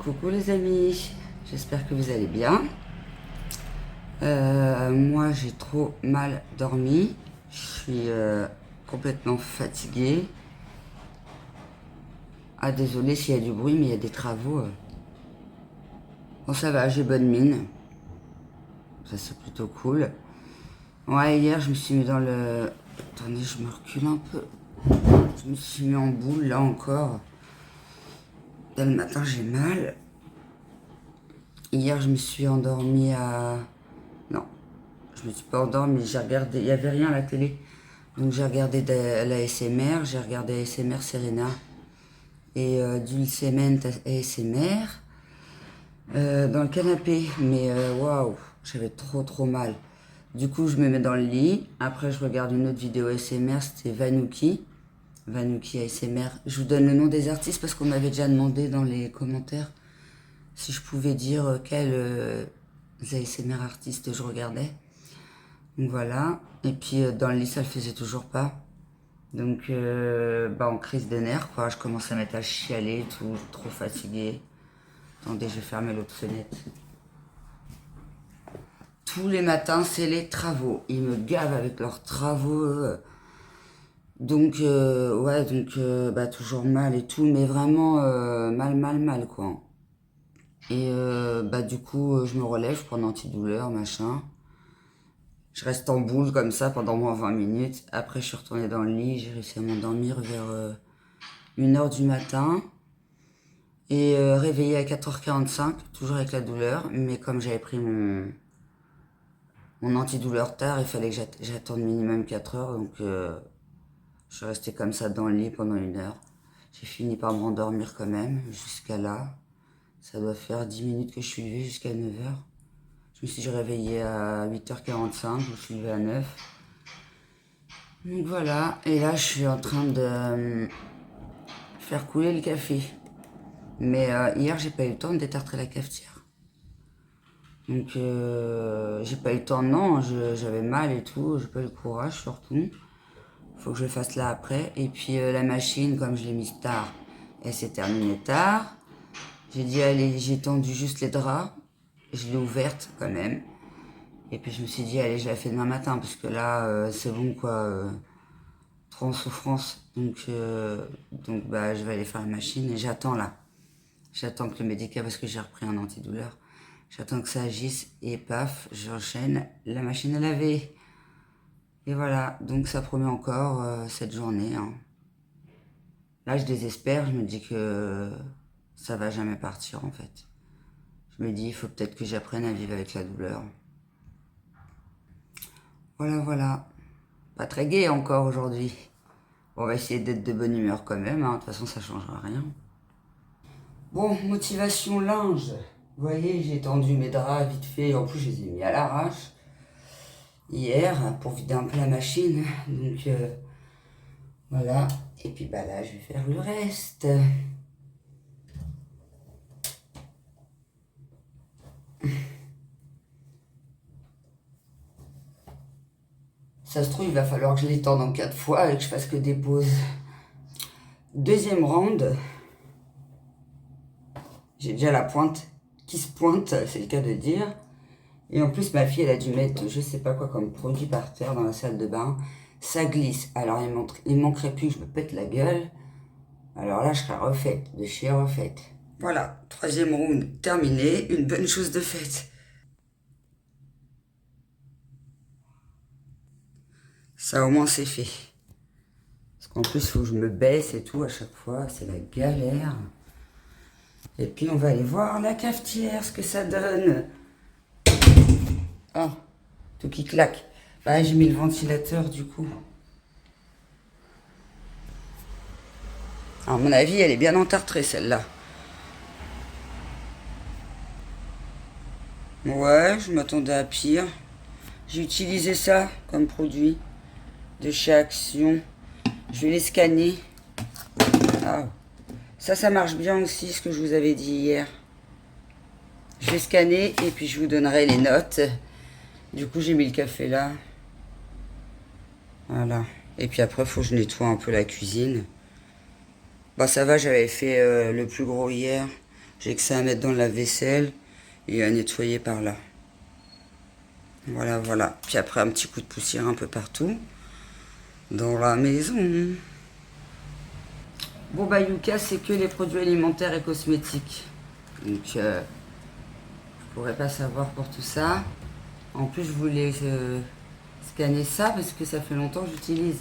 Coucou les amis, j'espère que vous allez bien. Moi j'ai trop mal dormi, je suis complètement fatiguée. Ah désolé s'il y a du bruit mais il y a des travaux. Bon ça va, j'ai bonne mine, ça c'est plutôt cool. Ouais hier je me suis mis dans le... Attendez je me recule un peu. Je me suis mis en boule là encore. Dès le matin j'ai mal. Hier je me suis endormie à... Non, je me suis pas endormie, j'ai regardé, il n'y avait rien à la télé. Donc j'ai regardé de la ASMR, j'ai regardé ASMR Serena et Dulcement ASMR dans le canapé. Mais waouh, j'avais trop mal. Du coup je me mets dans le lit, après je regarde une autre vidéo ASMR, c'était Vanuki ASMR. Je vous donne le nom des artistes parce qu'on m'avait déjà demandé dans les commentaires si je pouvais dire quels ASMR artistes je regardais. Donc voilà. Et puis dans le lit, ça le faisait toujours pas. Donc en crise de nerfs, quoi. Je commence à mettre à chialer et tout, trop fatiguée. Attendez, je vais fermer l'autre fenêtre. Tous les matins, c'est les travaux. Ils me gavent avec leurs travaux. Donc, toujours mal et tout, mais vraiment mal, quoi. Et du coup, je me relève, je prends un antidouleur, machin. Je reste en boule comme ça pendant moins 20 minutes. Après, je suis retournée dans le lit. J'ai réussi à m'endormir vers 1h du matin. Et réveillée à 4h45, toujours avec la douleur. Mais comme j'avais pris mon antidouleur tard, il fallait que j'attende minimum 4 heures. Donc, je suis restée comme ça dans le lit pendant 1 heure. J'ai fini par me rendormir quand même, jusqu'à là. Ça doit faire 10 minutes que je suis levée jusqu'à 9h. Je me suis réveillée à 8h45, je me suis levée à 9h. Donc voilà, et là je suis en train de faire couler le café. Mais hier j'ai pas eu le temps de détartrer la cafetière. Donc j'ai pas eu le temps, non, j'avais mal et tout, j'ai pas eu le courage surtout. Faut que je le fasse là après. Et puis la machine, comme je l'ai mise tard, elle s'est terminée tard. J'ai dit allez, j'ai tendu juste les draps. Je l'ai ouverte quand même. Et puis je me suis dit allez, je la fais demain matin parce que là c'est bon quoi. Trop en souffrance. Donc je vais aller faire la machine et j'attends là. J'attends que le médicament, parce que j'ai repris un antidouleur. J'attends que ça agisse et paf, j'enchaîne la machine à laver. Et voilà, donc ça promet encore cette journée. Hein. Là, je désespère, je me dis que ça va jamais partir en fait. Je me dis, il faut peut-être que j'apprenne à vivre avec la douleur. Voilà. Pas très gai encore aujourd'hui. Bon, on va essayer d'être de bonne humeur quand même, hein. De toute façon ça changera rien. Bon, motivation linge. Vous voyez, j'ai tendu mes draps vite fait. En plus, je les ai mis à l'arrache hier pour vider un peu la machine. Donc voilà. Et puis là, je vais faire le reste. Ça se trouve, il va falloir que je les tende en 4 fois et que je fasse que des pauses. Deuxième round. J'ai déjà la pointe qui se pointe, c'est le cas de dire. Et en plus, ma fille, elle a dû mettre je sais pas quoi comme produit par terre dans la salle de bain. Ça glisse. Alors, il manquerait plus que je me pète la gueule. Alors là, je serai refaite, de chez refaite. Voilà, troisième round terminé, une bonne chose de faite. Ça, au moins, c'est fait. Parce qu'en plus, il faut que je me baisse et tout à chaque fois. C'est la galère. Et puis, on va aller voir la cafetière, ce que ça donne. Oh, tout qui claque. Bah, j'ai mis le ventilateur, du coup. Alors, à mon avis, elle est bien entartrée, celle-là. Ouais, je m'attendais à pire. J'ai utilisé ça comme produit de chez Action. Je vais les scanner. Ah. Ça marche bien aussi, ce que je vous avais dit hier. Je vais scanner et puis je vous donnerai les notes. Du coup, j'ai mis le café là. Voilà. Et puis après, il faut que je nettoie un peu la cuisine. Bah ça va, j'avais fait le plus gros hier. J'ai que ça à mettre dans la vaisselle et à nettoyer par là. Voilà, voilà. Puis après, un petit coup de poussière un peu partout dans la maison. Bon, bah, Yuka, c'est que les produits alimentaires et cosmétiques. Donc, je pourrais pas savoir pour tout ça. En plus, je voulais scanner ça parce que ça fait longtemps que j'utilise.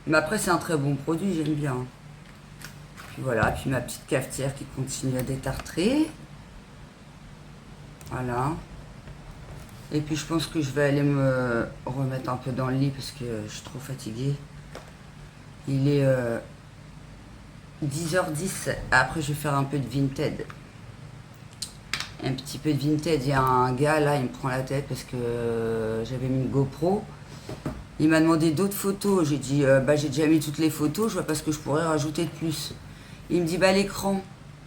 Mais après, c'est un très bon produit, j'aime bien. Puis voilà, puis ma petite cafetière qui continue à détartrer. Voilà. Et puis je pense que je vais aller me remettre un peu dans le lit parce que je suis trop fatiguée. Il est 10h10. Après, je vais faire un peu de Vinted. Un petit peu de Vinted. Il y a un gars là, il me prend la tête parce que j'avais mis une GoPro. Il m'a demandé d'autres photos. J'ai dit, bah, j'ai déjà mis toutes les photos, je vois pas ce que je pourrais rajouter de plus. Il me dit, bah, l'écran.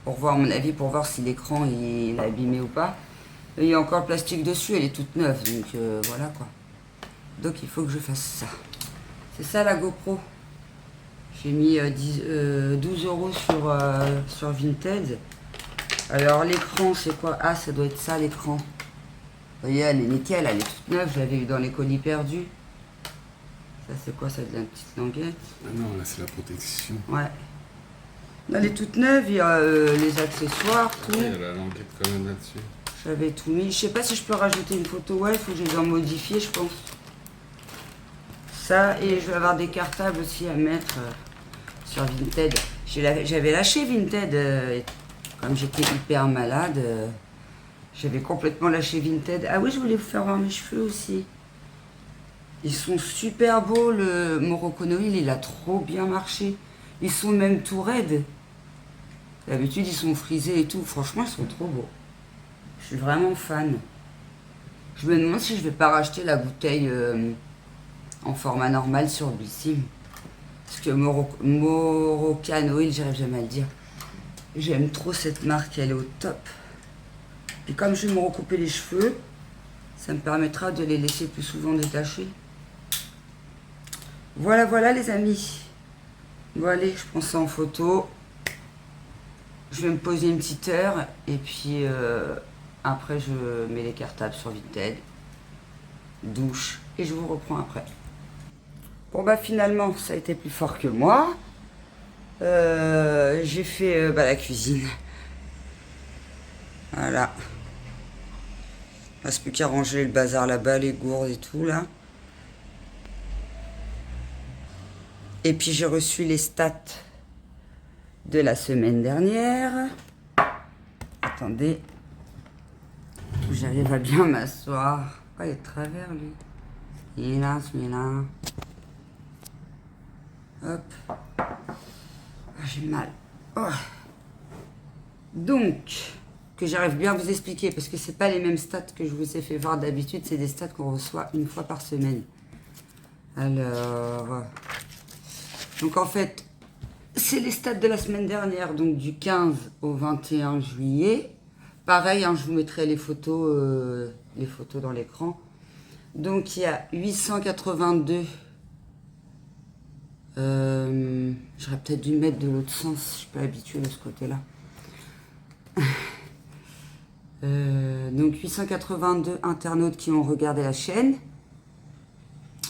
Pour voir, à mon avis, pour voir si l'écran il est abîmé ou pas. Et il y a encore le plastique dessus, elle est toute neuve. Donc voilà quoi. Donc il faut que je fasse ça. C'est ça la GoPro. J'ai mis 12 € sur Vinted. Alors l'écran, c'est quoi? Ah, ça doit être ça l'écran. Vous voyez, elle est nickel, elle est toute neuve. Je l'avais eu dans les colis perdus. Ça, c'est quoi? Ça devient une petite languette. Ah non, là, c'est la protection. Ouais. Elle est toute neuve, il y a les accessoires, tout. Il y a la languette quand même là-dessus. J'avais tout mis. Je sais pas si je peux rajouter une photo. Ouais, il faut que je les en modifier, je pense. Ça, et je vais avoir des cartables aussi à mettre sur Vinted. J'avais lâché Vinted. Comme j'étais hyper malade, j'avais complètement lâché Vinted. Ah oui, je voulais vous faire voir mes cheveux aussi. Ils sont super beaux. Le Morocco Oil, il a trop bien marché. Ils sont même tout raides. D'habitude, ils sont frisés et tout. Franchement, ils sont trop beaux. Je suis vraiment fan. Je me demande si je vais pas racheter la bouteille en format normal sur Blissim. Parce que Moroccan Oil, j'arrive jamais à le dire. J'aime trop cette marque, elle est au top. Et comme je vais me recouper les cheveux, ça me permettra de les laisser plus souvent détachés. Voilà, voilà les amis. Bon allez, je prends ça en photo. Je vais me poser une petite heure et puis après je mets les cartables sur Vinted. Douche et je vous reprends après. Bon bah finalement ça a été plus fort que moi. J'ai fait la cuisine. Voilà. Il ne reste plus qu'à ranger le bazar là-bas, les gourdes et tout là. Et puis j'ai reçu les stats de la semaine dernière. Attendez. J'arrive à bien m'asseoir. Oh, il est de travers lui. Il est là, celui-là. Hop. Oh, j'ai mal. Oh. Donc, que j'arrive bien à vous expliquer, parce que c'est pas les mêmes stats que je vous ai fait voir d'habitude, c'est des stats qu'on reçoit une fois par semaine. Alors, donc en fait, c'est les stats de la semaine dernière, donc du 15 au 21 juillet. Pareil, hein, je vous mettrai les photos dans l'écran. Donc il y a 882. J'aurais peut-être dû mettre de l'autre sens, je suis pas habituée de ce côté-là. Donc 882 internautes qui ont regardé la chaîne.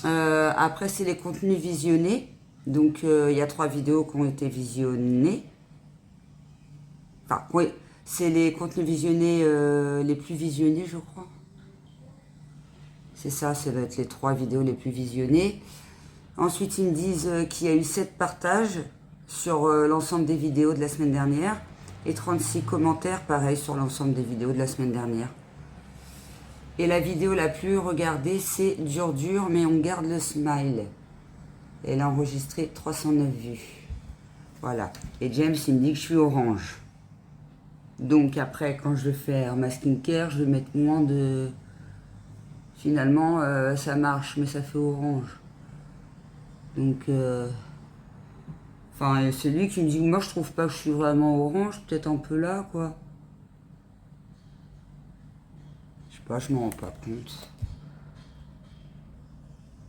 Après, c'est les contenus visionnés. Donc, il y a 3 vidéos qui ont été visionnées. Enfin, oui, c'est les contenus visionnés les plus visionnés, je crois. C'est ça, ça doit être les 3 vidéos les plus visionnées. Ensuite, ils me disent qu'il y a eu 7 partages sur l'ensemble des vidéos de la semaine dernière. Et 36 commentaires, pareil, sur l'ensemble des vidéos de la semaine dernière. Et la vidéo la plus regardée, c'est Dur Dur, mais on garde le smile. Elle a enregistré 309 vues. Voilà. Et James, il me dit que je suis orange. Donc après, quand je vais faire ma skincare, je vais mettre moins de... Finalement, ça marche, mais ça fait orange. Donc... Enfin, c'est lui qui me dit, moi je trouve pas que je suis vraiment orange, peut-être un peu là, quoi. Je sais pas, je m'en rends pas compte.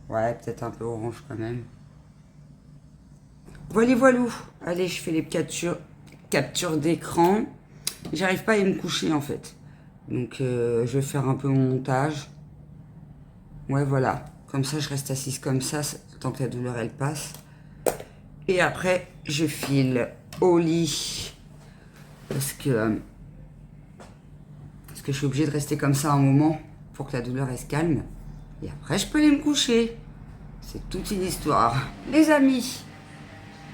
Ouais, peut-être un peu orange quand même. Voilà, voilou. Allez, je fais les captures d'écran. J'arrive pas à me coucher en fait. Donc je vais faire un peu mon montage. Ouais, voilà. Comme ça, je reste assise comme ça, tant que la douleur, elle passe. Et après, je file au lit. Parce que je suis obligée de rester comme ça un moment pour que la douleur, elle se calme. Et après, je peux aller me coucher. C'est toute une histoire. Les amis,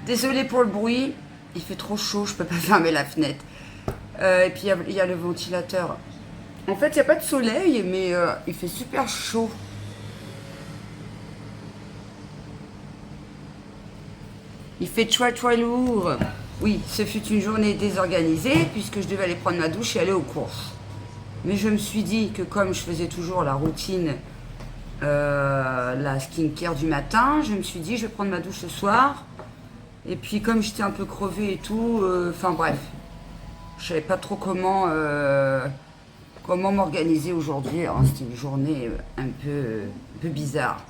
désolé pour le bruit. Il fait trop chaud, je peux pas fermer la fenêtre. Et puis, il y a le ventilateur. En fait, il n'y a pas de soleil, mais il fait super chaud. Il fait très lourd. Oui, ce fut une journée désorganisée puisque je devais aller prendre ma douche et aller aux courses. Mais je me suis dit que comme je faisais toujours la routine, la skincare du matin, je me suis dit je vais prendre ma douche ce soir. Et puis comme j'étais un peu crevée et tout, enfin bref, je savais pas trop comment m'organiser aujourd'hui. Hein. C'était une journée un peu bizarre.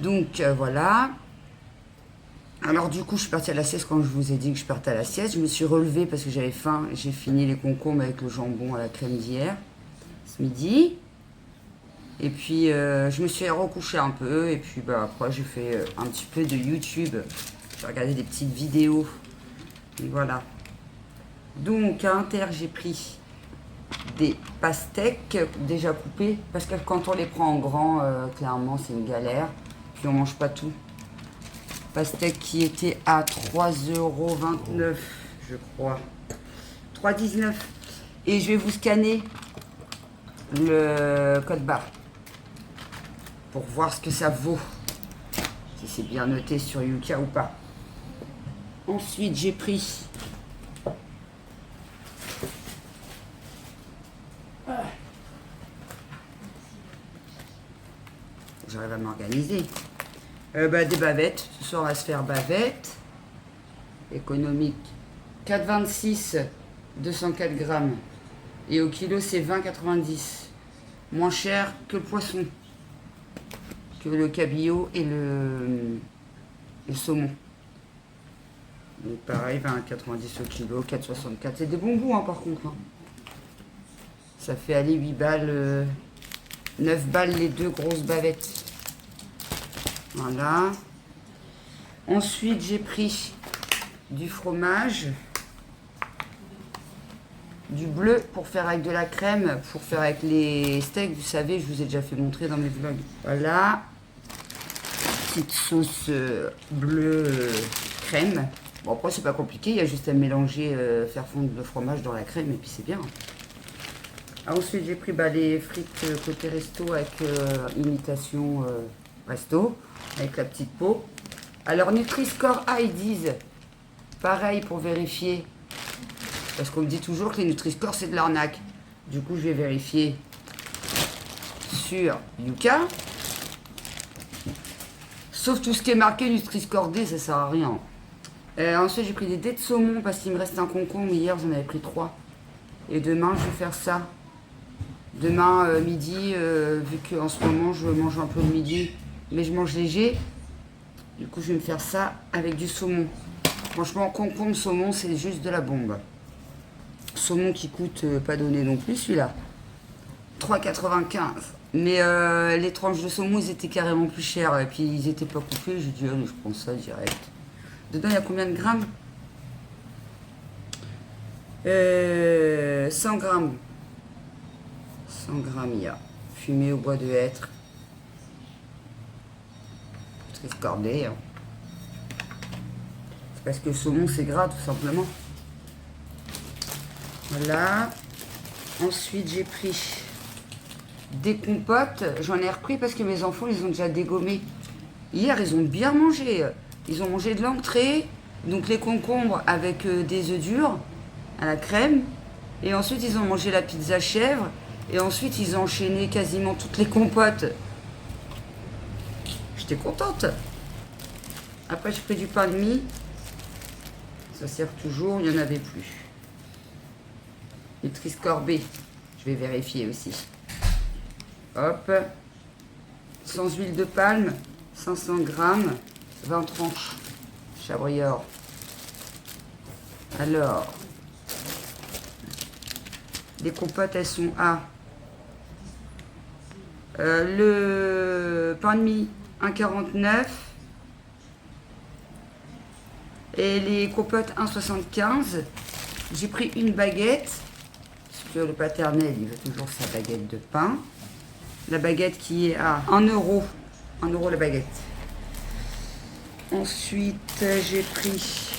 Donc voilà. Alors du coup, je suis partie à la sieste quand je vous ai dit que je partais à la sieste. Je me suis relevée parce que j'avais faim. J'ai fini les concombres avec le jambon à la crème d'hier, ce midi. Et puis, je me suis recouchée un peu. Et puis, après, j'ai fait un petit peu de YouTube. J'ai regardé des petites vidéos. Et voilà. Donc, à Inter, j'ai pris des pastèques déjà coupées. Parce que quand on les prend en grand, clairement, c'est une galère. Puis, on mange pas tout. Pastèque qui était à 3,29 €, je crois. 3,19 €. Et je vais vous scanner le code barre pour voir ce que ça vaut. Si c'est bien noté sur Yuka ou pas. Ensuite, j'ai pris j'arrive à m'organiser. Des bavettes. Ce soir, on va se faire bavette. Économique. 4,26, 204 grammes. Et au kilo, c'est 20,90. Moins cher que le poisson. Que le cabillaud et le saumon. Donc pareil, 20,90 au kilo, 4,64. C'est des bons goûts, hein, par contre. Hein. Ça fait aller 8 balles, 9 balles les deux grosses bavettes. Voilà. Ensuite, j'ai pris du fromage, du bleu pour faire avec de la crème, pour faire avec les steaks. Vous savez, je vous ai déjà fait montrer dans mes vlogs. Voilà. Petite sauce bleue crème. Bon, après, c'est pas compliqué. Il y a juste à mélanger, faire fondre le fromage dans la crème et puis c'est bien. Ensuite, j'ai pris les frites côté resto avec imitation resto, avec la petite peau. Alors, Nutri-Score A, ils disent, pareil pour vérifier, parce qu'on me dit toujours que les Nutri-Score, c'est de l'arnaque. Du coup, je vais vérifier sur Yuka. Sauf tout ce qui est marqué Nutri-Score D, ça sert à rien. Ensuite, j'ai pris des dés de saumon parce qu'il me reste un concombre. Hier, j'en avais pris 3. Et demain, je vais faire ça. Demain, midi, vu qu'en ce moment, je mange un peu le midi, mais je mange léger. Du coup, je vais me faire ça avec du saumon. Franchement, concombre, saumon, c'est juste de la bombe. Saumon qui coûte pas donné non plus, celui-là. 3,95. Mais les tranches de saumon, ils étaient carrément plus chers. Et puis, ils étaient pas coupés. J'ai dit, allez, je prends ça direct. Dedans, il y a combien de grammes 100 grammes. 100 grammes, il y a. Fumé au bois de hêtre. Très scordé. Hein. C'est parce que le saumon, c'est gras, tout simplement. Voilà. Ensuite, j'ai pris des compotes. J'en ai repris parce que mes enfants, ils ont déjà dégommé. Hier, ils ont bien mangé. Ils ont mangé de l'entrée, donc les concombres avec des œufs durs à la crème. Et ensuite, ils ont mangé la pizza chèvre. Et ensuite, ils ont enchaîné quasiment toutes les compotes. J'étais contente. Après, j'ai pris du pain de mie. Ça sert toujours, il n'y en avait plus. Nutri-Score B. Je vais vérifier aussi. Hop. Sans huile de palme, 500 grammes, 20 tranches. Chabrior. Alors, Les compotes, elles sont à le pain de mie 1,49 et les compotes 1,75. J'ai pris une baguette, parce que le paternel, il veut toujours sa baguette de pain. La baguette qui est à 1 euro. 1 euro la baguette. Ensuite, j'ai pris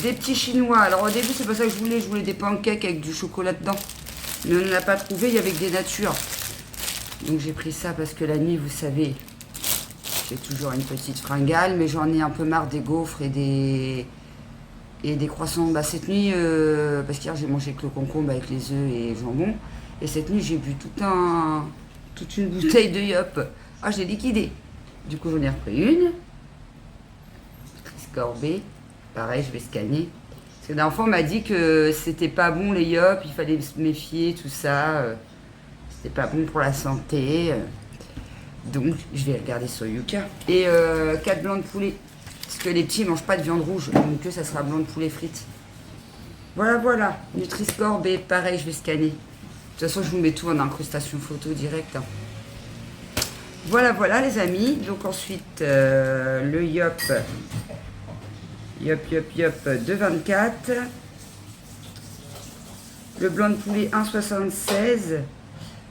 des petits chinois. Alors au début, c'est pas ça que je voulais des pancakes avec du chocolat dedans. Mais on n'en a pas trouvé, il y avait que des natures. Donc j'ai pris ça parce que la nuit, vous savez, j'ai toujours une petite fringale, mais j'en ai un peu marre des gaufres et des croissants. Bah, cette nuit, parce qu'hier j'ai mangé que le concombre avec les œufs et le jambon. Et cette nuit, j'ai bu toute une bouteille de Yop. Ah, je l'ai liquidé. Du coup, j'en ai repris une. Scorbée. Pareil, je vais scanner. Parce que la dernière fois, on m'a dit que c'était pas bon les Yop, il fallait se méfier, tout ça. C'était pas bon pour la santé. Donc, je vais regarder sur Yuka. Et 4 blancs de poulet. Parce que les petits ne mangent pas de viande rouge. Donc, ça sera blanc de poulet frites. Voilà, voilà. Nutri-Score B, pareil, je vais scanner. De toute façon, je vous mets tout en incrustation photo directe. Voilà, voilà, les amis. Donc, ensuite, le Yop. Yop, de 24. Le blanc de poulet 1,76.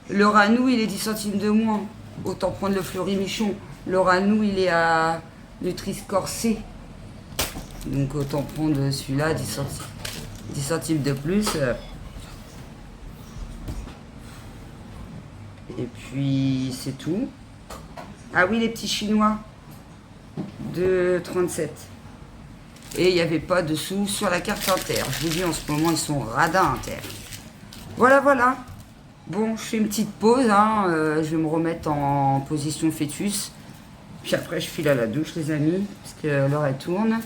Le ranou, il est 10 centimes de moins. Autant prendre le Fleury-Michon. Le ranou, il est à Nutri-Score C. Donc autant prendre celui-là, 10 centimes de plus. Et puis c'est tout. Ah oui, les petits chinois de 37. Et il n'y avait pas de sous sur la carte Inter. Je vous dis, en ce moment, ils sont radins Inter. Voilà, voilà. Bon, je fais une petite pause. Je vais me remettre en position fœtus. Puis après, je file à la douche, les amis. Parce que l'heure, elle tourne.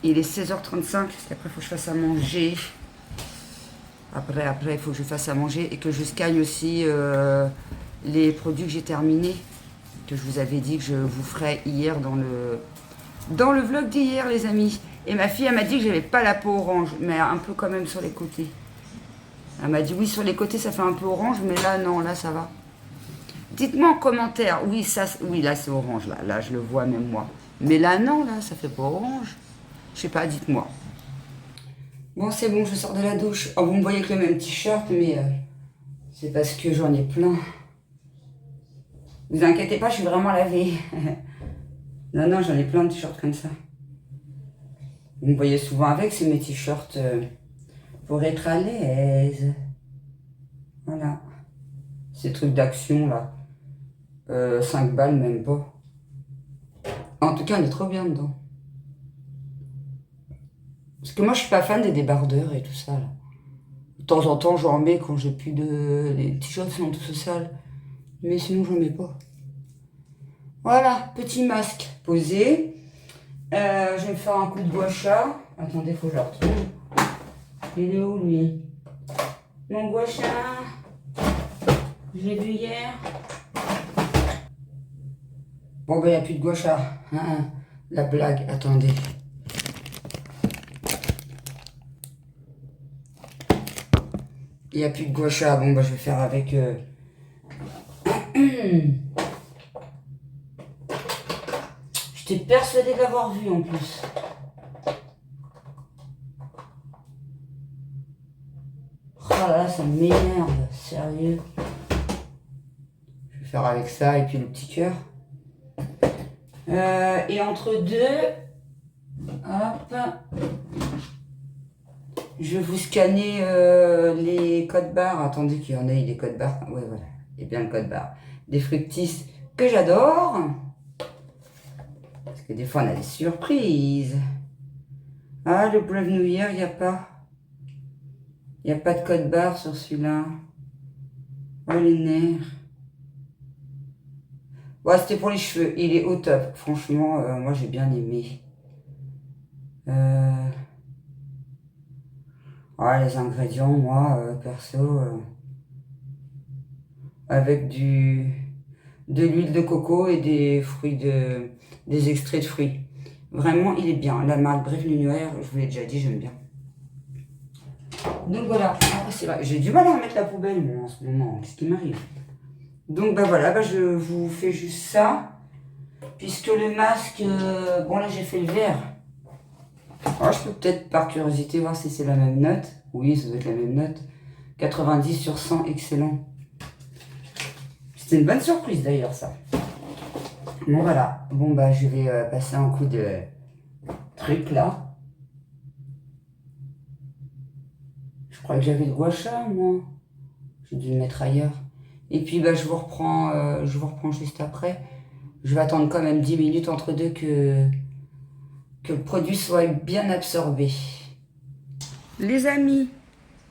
Il est 16h35. Parce qu'après, il faut que je fasse à manger. Après, il faut que je fasse à manger. Et que je scanne aussi les produits que j'ai terminés. Que je vous avais dit que je vous ferai hier dans le vlog d'hier, les amis. Et ma fille, elle m'a dit que j'avais pas la peau orange. Mais un peu quand même sur les côtés. Elle m'a dit oui, sur les côtés ça fait un peu orange, mais là non, là ça va. Dites-moi en commentaire, oui, oui là c'est orange, là je le vois même moi. Mais là non, là ça fait pas orange. Je sais pas, dites-moi. Bon, c'est bon, je sors de la douche. Oh, vous me voyez avec le même t-shirt, mais c'est parce que j'en ai plein. Vous inquiétez pas, je suis vraiment lavée. Non, non, j'en ai plein de t-shirts comme ça. Vous me voyez souvent avec, c'est mes t-shirts. Pour être à l'aise. Voilà. Ces trucs d'action là. 5 balles même pas. En tout cas, on est trop bien dedans. Parce que moi, je suis pas fan des débardeurs et tout ça là. De temps en temps, j'en mets quand j'ai plus de... Les t-shirts sont tous sales. Mais sinon, j'en mets pas. Voilà, petit masque posé. Je vais me faire un coup de gua sha. Attendez, faut que je le retrouve. Il est où lui? Mon gua sha. Je l'ai vu hier. Bon ben il n'y a plus de gua sha. La blague, attendez. Il n'y a plus de gua sha. Bon ben je vais faire avec... J'étais persuadée d'avoir vu en plus. Oh là là, ça m'énerve, sérieux. Je vais faire avec ça et puis le petit cœur. Et entre deux, hop, je vais vous scanner les codes barres. Attendez qu'il y en ait des codes barres. Ouais, voilà, il y a bien le code barre. Des fructis que j'adore. Parce que des fois, on a des surprises. Ah, le Brave New Year, il n'y a pas. Il n'y a pas de code barre sur celui-là. Oh, les nerfs. Ouais, c'était pour les cheveux. Il est au top. Franchement, moi, j'ai bien aimé. Ouais, les ingrédients, moi, perso, avec de l'huile de coco et des fruits des extraits de fruits. Vraiment, il est bien. La marque Brave New Year, je vous l'ai déjà dit, j'aime bien. Donc voilà, après, c'est vrai, j'ai du mal à remettre la poubelle moi en ce moment, qu'est-ce qui m'arrive? Donc bah voilà, bah, je vous fais juste ça, puisque le masque, bon là j'ai fait le vert. Alors je peux peut-être par curiosité voir si c'est la même note. Oui, ça doit être la même note. 90 sur 100, excellent. C'était une bonne surprise d'ailleurs ça. Bon voilà, bon bah je vais passer un coup de truc là. Je crois que j'avais le gua sha moi. J'ai dû le mettre ailleurs. Et puis bah je vous reprends juste après. Je vais attendre quand même 10 minutes entre deux que le produit soit bien absorbé. Les amis,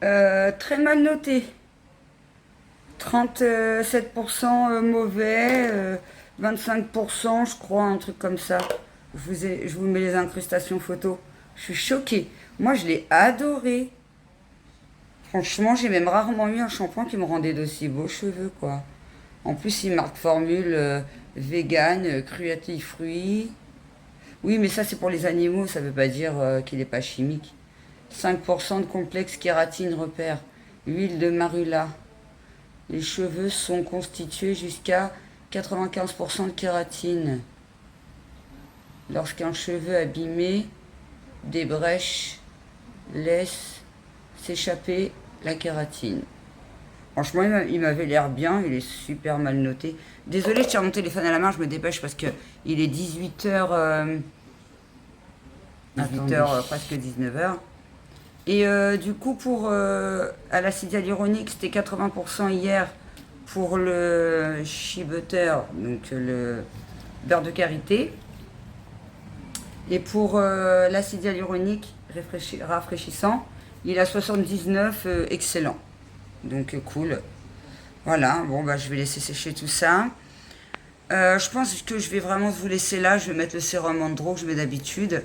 très mal noté. 37% mauvais, 25% je crois, un truc comme ça. Je vous mets les incrustations photos. Je suis choquée. Moi je l'ai adoré. Franchement, j'ai même rarement eu un shampoing qui me rendait d'aussi beaux cheveux, quoi. En plus, il marque formule vegan, cruelty fruits. Oui, mais ça, c'est pour les animaux, ça veut pas dire qu'il n'est pas chimique. 5% de complexe kératine repère. Huile de marula. Les cheveux sont constitués jusqu'à 95% de kératine. Lorsqu'un cheveu abîmé, des brèches laisse s'échapper la kératine. Franchement, il m'avait l'air bien, il est super mal noté. Désolée, je tiens mon téléphone à la main, je me dépêche parce que il est 18h, 18h, presque 19h. Et du coup, pour à l'acide hyaluronique, c'était 80% hier pour le shea butter, donc le beurre de karité. Et pour l'acide hyaluronique rafraîchissant, il a 79, excellent. Donc cool. Voilà, bon bah je vais laisser sécher tout ça. Je pense que je vais vraiment vous laisser là. Je vais mettre le sérum Andro que je mets d'habitude.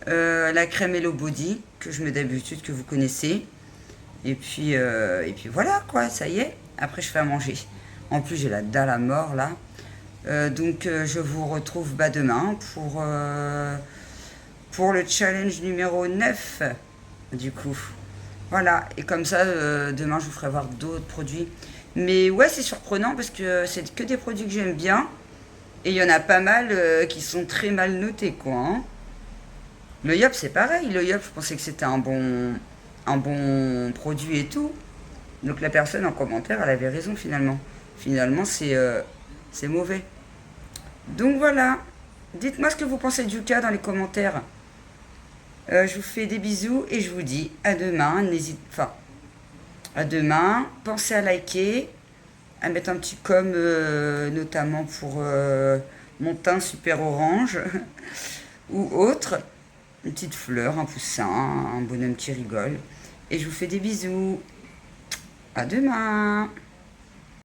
La crème Hello Body que je mets d'habitude, que vous connaissez. Et puis voilà quoi, ça y est. Après je fais à manger. En plus j'ai la dalle à mort là. Donc je vous retrouve demain pour le challenge numéro 9 du coup. Voilà, et comme ça demain je vous ferai voir d'autres produits. Mais ouais, c'est surprenant parce que c'est que des produits que j'aime bien. Et il y en a pas mal qui sont très mal notés quoi. Hein. Le Yop c'est pareil, le Yop je pensais que c'était un bon produit et tout. Donc la personne en commentaire elle avait raison finalement. Finalement c'est mauvais. Donc voilà, dites-moi ce que vous pensez du cas dans les commentaires. Je vous fais des bisous et je vous dis à demain. À demain. Pensez à liker, à mettre un petit com, notamment pour mon teint super orange ou autre. Une petite fleur, un poussin, un bonhomme qui rigole. Et je vous fais des bisous. À demain.